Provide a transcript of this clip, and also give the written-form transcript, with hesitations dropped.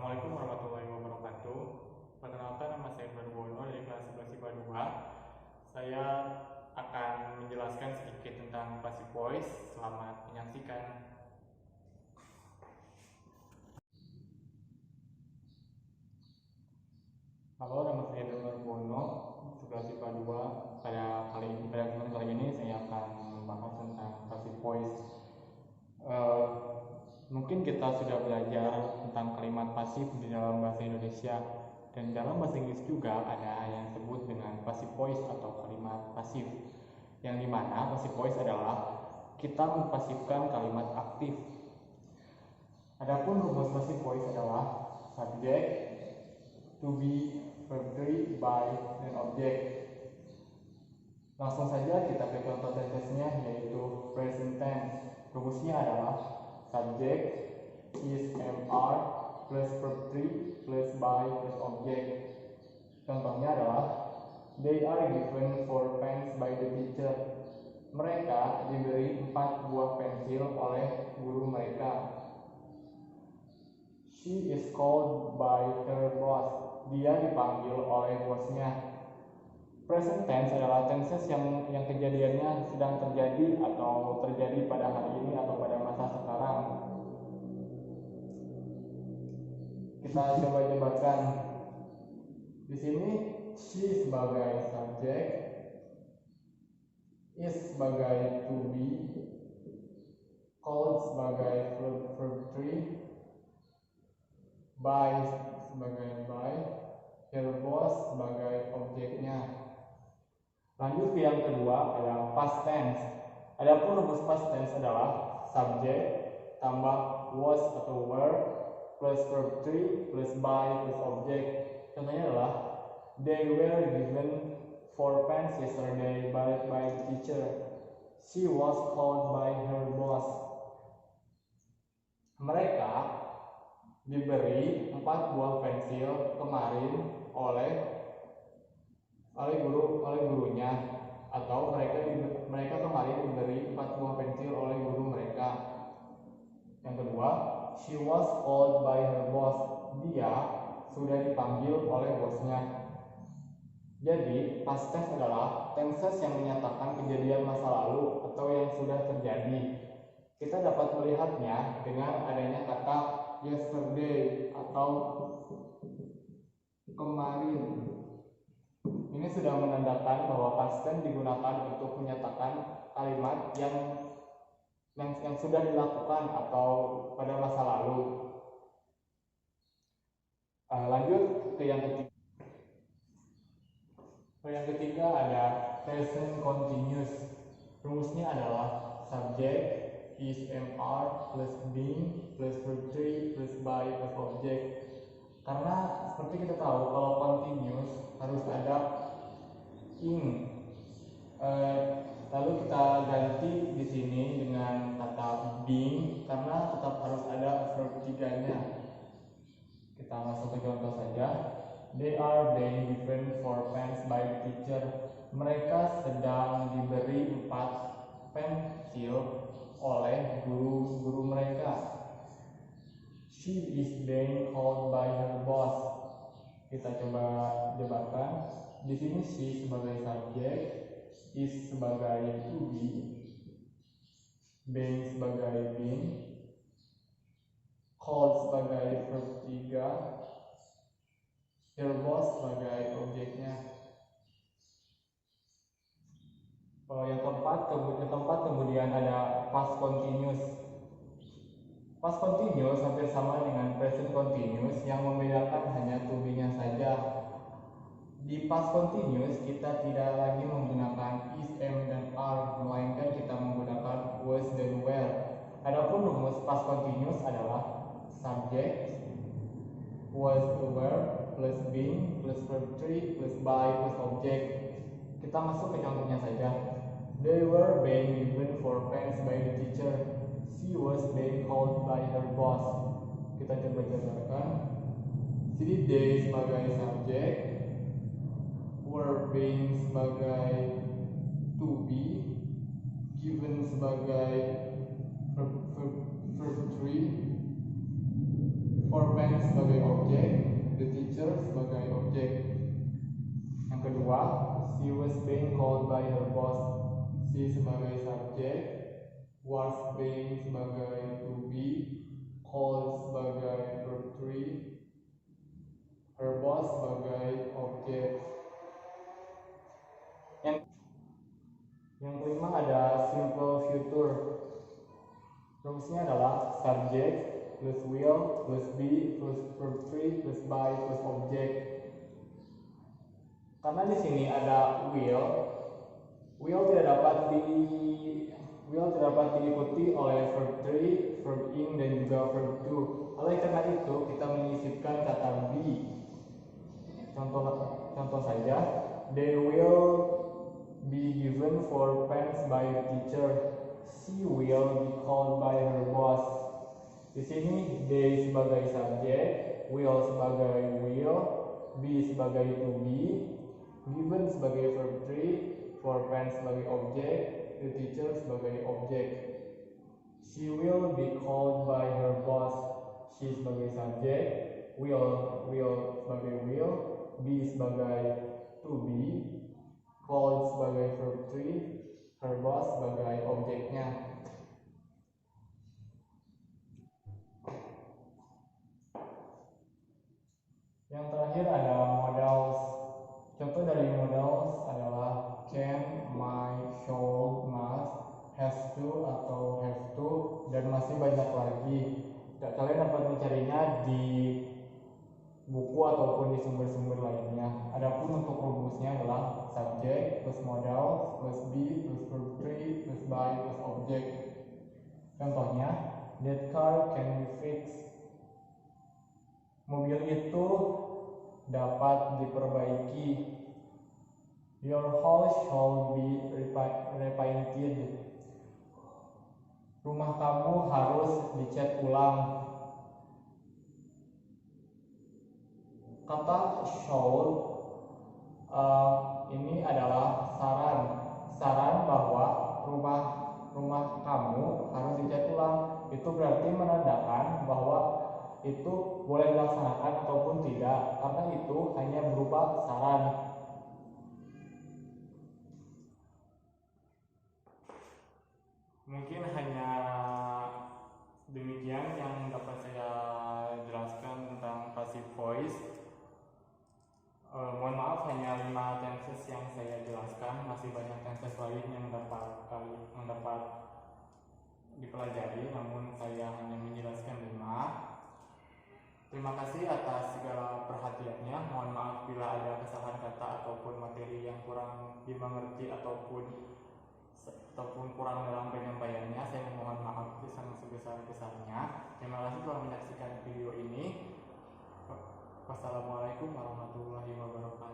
Assalamualaikum warahmatullahi wabarakatuh. Perkenalkan, nama saya Barwono dari kelas 11 IPA 2. Saya akan menjelaskan sedikit tentang passive voice. Selamat menyaksikan. Halo, nama saya Barwono, 11 IPA 2. Pada kesempatan kali ini saya akan membahas tentang passive voice. Mungkin kita sudah belajar tentang kalimat pasif di dalam bahasa Indonesia, dan dalam bahasa Inggris juga ada yang disebut dengan passive voice atau kalimat pasif, yang dimana passive voice adalah kita mempasifkan kalimat aktif. Adapun rumus passive voice adalah subject, to be, verb 3, by, dan object. Langsung saja kita ke contoh tensesnya, yaitu present tense. Rumusnya adalah subject is MR plus verb 3 plus by plus object. Contohnya adalah they are given 4 pens by the teacher. Mereka diberi 4 buah pensil oleh guru mereka. She is called by her boss. Dia dipanggil oleh bosnya. Present tense adalah tenses yang kejadiannya sedang terjadi atau terjadi pada hari ini atau pada masa sekarang. Kita coba jabarkan. Di sini she sebagai subject, is sebagai to be, called sebagai verb 3, by sebagai by, her boss sebagai objeknya. Lanjut ke yang kedua, adalah past tense. Adapun rumus past tense adalah subject tambah was atau were plus verb 3 plus by plus object. Contohnya adalah they were given 4 pens yesterday by the teacher. She was called by her boss. Mereka diberi 4 buah pensil kemarin oleh gurunya, atau mereka kemarin diberi 4 buah pensil oleh guru mereka. Yang kedua, she was called by her boss. Dia sudah dipanggil oleh bosnya. Jadi, past tense adalah tenses yang menyatakan kejadian masa lalu atau yang sudah terjadi. Kita dapat melihatnya dengan adanya kata yesterday atau kemarin. Ini sudah menandakan bahwa past tense digunakan untuk menyatakan kalimat yang sudah dilakukan atau pada masa lalu. Lanjut ke yang ketiga. Yang ketiga ada present continuous. Rumusnya adalah subject is MR plus being plus verb 3 plus by plus object. Karena seperti kita tahu, kalau continuous harus ada ing. Lalu kita ganti di sini dengan kata being karena tetap harus ada verb 3-nya. Kita masuk ke contoh saja. They are being given 4 pens by the teacher. Mereka sedang diberi 4 pensil oleh guru mereka. She is being called by her boss. Kita coba jabarkan. Di sini she sebagai subjek, is sebagai to be, being sebagai being, called sebagai verb 3, her boss sebagai objeknya. Yang keempat kemudian ada past continuous. Past continuous hampir sama dengan present continuous, yang membedakan hanya to be-nya saja. Di past continuous kita tidak lagi menggunakan is, am, dan are, melainkan kita menggunakan was dan were. Adapun rumus past continuous adalah subject was, were plus being plus verb 3 plus by plus object. Kita masuk ke contohnya saja. They were being given 4 pens by the teacher. She was being called by her boss. Kita coba jabarkan. Sini they sebagai subjek, were being sebagai to be, given sebagai verb 3, 4 pens sebagai objek. teacher sebagai objek. Yang kedua, she was being called by her boss. She sebagai subjek, was being sebagai to be, called sebagai verb 3, her boss sebagai objek. Yang kelima ada simple future. Rumusnya adalah subject plus will plus be plus verb 3 plus by plus objek. Karena di sini ada will tidak dapat diikuti oleh verb 3, verb in dan juga verb to. Oleh karena itu kita menyisipkan kata be. Contoh saja, they will be given 4 pens by the teacher. She will be called by her boss. Di sini they sebagai subjek, will sebagai will, be sebagai to be, given sebagai verb 3, 4 pens sebagai objek, the teacher sebagai objek. She will be called by her boss. She sebagai subjek, will sebagai will, be sebagai to be, called sebagai verb 3, her boss sebagai objeknya. Yang terakhir ada modals. Contoh dari modals adalah can, might, should, must, has to atau have to, dan masih banyak lagi. Kalian dapat mencarinya di buku ataupun di sumber-sumber lainnya. Adapun untuk rumusnya adalah subject plus modal plus be plus verb 3 plus by plus object. Contohnya, that car can be fixed. Mobil itu dapat diperbaiki. Your house shall be repainted. Rumah kamu harus dicat ulang. Kata shall ini adalah saran bahwa rumah kamu harus dicat ulang. Itu berarti menandakan bahwa itu boleh dilaksanakan ataupun tidak, karena itu hanya berupa saran. Mungkin hanya demikian yang dapat saya jelaskan tentang passive voice. Mohon maaf, hanya 5 tenses yang saya jelaskan. Masih banyak tenses lain yang dapat dipelajari, namun saya hanya menjelaskan 5. Terima kasih atas segala perhatiannya. Mohon maaf bila ada kesalahan kata ataupun materi yang kurang dimengerti ataupun kurang dalam penyampaiannya. Saya mohon maaf sebesar-besarnya. Terima kasih telah menyaksikan video ini. Wassalamualaikum warahmatullahi wabarakatuh.